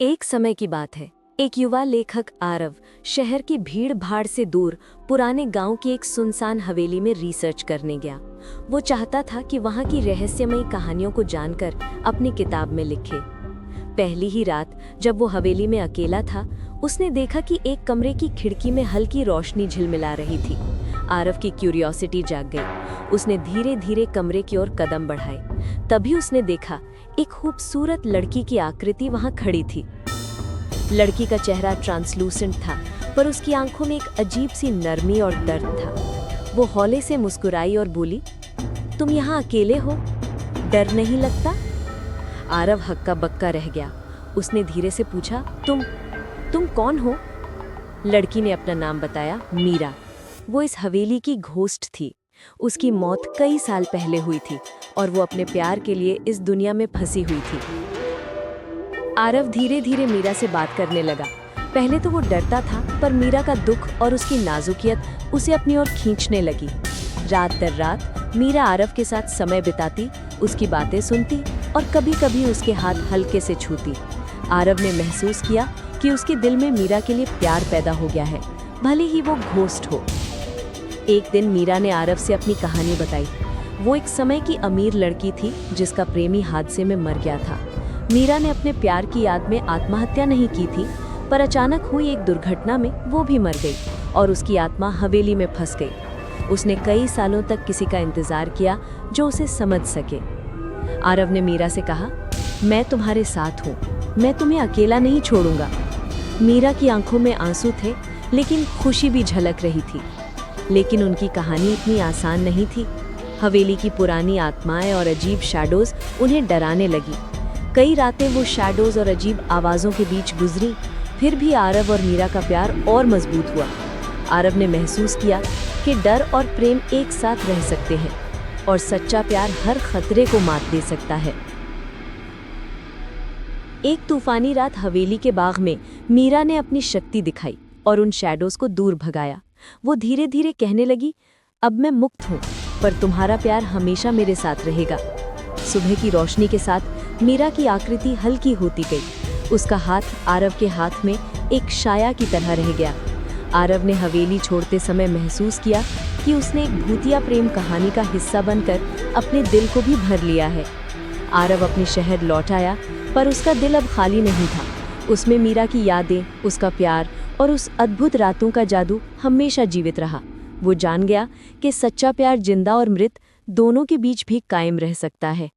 एक समय की बात है। एक युवा लेखक आरव शहर की भीड़ भाड़ से दूर पुराने गांव की एक सुनसान हवेली में रिसर्च करने गया। वो चाहता था कि वहां की रहस्यमयी कहानियों को जानकर अपनी किताब में लिखे। पहली ही रात जब वो हवेली में अकेला था, उसने देखा कि एक कमरे की खिड़की में हल्की रोशनी झिलमिला रही थी। आरव की क्यूरियोसिटी जाग गई। उसने धीरे धीरे कमरे की ओर कदम बढ़ाए। तभी उसने देखा एक खूबसूरत लड़की की आकृति वहां खड़ी थी। लड़की का चेहरा ट्रांसलूसेंट था, पर उसकी आंखों में एक अजीब सी नरमी और दर्द था। वो हौले से मुस्कुराई और बोली, तुम यहाँ अकेले हो? डर नहीं लगता? आरव हक्का बक्का रह गया। उसने धीरे से पूछा, तुम कौन हो? लड़की ने अपना नाम बताया, मीरा। वो इस हवेली की घोस्ट थी। उसकी मौत कई साल पहले हुई थी और वो अपने प्यार के लिए इस दुनिया में फंसी हुई थी। आरव धीरे धीरे मीरा से बात करने लगा। पहले तो वो डरता था, पर मीरा का दुख और उसकी नाजुकियत उसे अपनी ओर खींचने लगी। रात दर रात मीरा आरव के साथ समय बिताती, उसकी बातें सुनती और कभी-कभी उसके हाथ हल्के से छूती। आरव ने महसूस किया कि उसके दिल में मीरा के लिए प्यार पैदा हो गया है, भले ही वो घोस्ट हो। एक दिन मीरा ने आरव से अपनी कहानी बताई। वो एक समय की अमीर लड़की थी जिसका प्रेमी हादसे में मर गया था। मीरा ने अपने प्यार की याद में आत्महत्या नहीं की थी, पर अचानक हुई एक दुर्घटना में वो भी मर गई और उसकी आत्मा हवेली में फंस गई। उसने कई सालों तक किसी का इंतजार किया जो उसे समझ सके। आरव ने मीरा से कहा, मैं तुम्हारे साथ हूँ, मैं तुम्हें अकेला नहीं छोड़ूंगा। मीरा की आंखों में आंसू थे, लेकिन खुशी भी झलक रही थी। लेकिन उनकी कहानी इतनी आसान नहीं थी। हवेली की पुरानी आत्माएं और अजीब शैडोज उन्हें डराने लगी। कई रातें वो शैडोज और अजीब आवाज़ों के बीच गुजरी। फिर भी आरव और मीरा का प्यार और मजबूत हुआ। आरव ने महसूस किया कि डर और प्रेम एक साथ रह सकते हैं और सच्चा प्यार हर खतरे को मात दे सकता है। एक तूफानी रात हवेली के बाग में मीरा ने अपनी शक्ति दिखाई और उन शैडोज को दूर भगाया। वो धीरे धीरे कहने लगी, अब मैं मुक्त हूँ, पर तुम्हारा प्यार हमेशा मेरे साथ रहेगा। सुबह की रोशनी के साथ मीरा की आकृति हल्की होती गई। उसका हाथ आरव के हाथ में एक छाया की तरह रह गया। आरव ने हवेली छोड़ते समय महसूस किया कि उसने एक भूतिया प्रेम कहानी का हिस्सा बनकर अपने दिल को भी भर लिया है। आरव अपने शहर लौट आया, पर उसका दिल अब खाली नहीं था। उसमें मीरा की यादें, उसका प्यार और उस अद्भुत रातों का जादू हमेशा जीवित रहा। वो जान गया कि सच्चा प्यार जिंदा और मृत दोनों के बीच भी कायम रह सकता है।